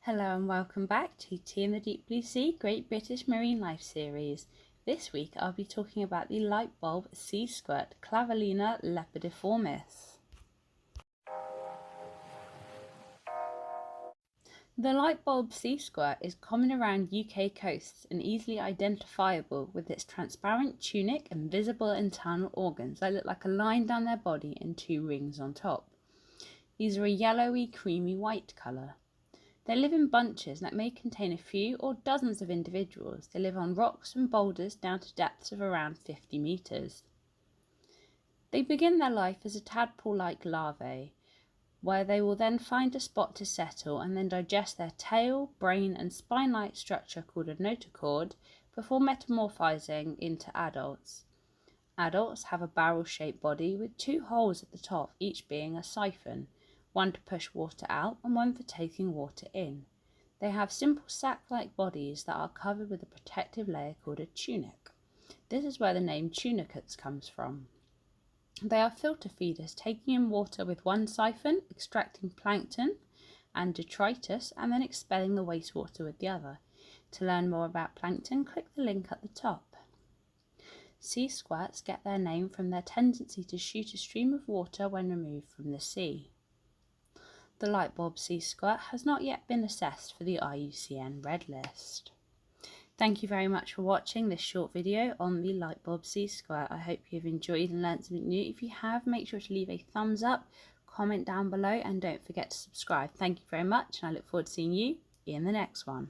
Hello and welcome back to Tea in the Deep Blue Sea Great British Marine Life series. This week I'll be talking about the light bulb sea squirt, Clavelina lepadiformis. The light bulb sea squirt is common around UK coasts and easily identifiable with its transparent tunic and visible internal organs that look like a line down their body and two rings on top. These are a yellowy, creamy white colour. They live in bunches that may contain a few or dozens of individuals. They live on rocks and boulders down to depths of around 50 metres. They begin their life as a tadpole-like larvae, where they will then find a spot to settle and then digest their tail, brain and spine-like structure called a notochord before metamorphosing into adults. Adults have a barrel-shaped body with two holes at the top, each being a siphon, one to push water out and one for taking water in. They have simple sac-like bodies that are covered with a protective layer called a tunic. This is where the name tunicates comes from. They are filter feeders, taking in water with one siphon, extracting plankton and detritus, and then expelling the wastewater with the other. To learn more about plankton, click the link at the top. Sea squirts get their name from their tendency to shoot a stream of water when removed from the sea. The light bulb sea squirt has not yet been assessed for the IUCN Red List. Thank you very much for watching this short video on the light bulb sea squirt. I hope you've enjoyed and learnt something new. If you have, make sure to leave a thumbs up, comment down below and don't forget to subscribe. Thank you very much and I look forward to seeing you in the next one.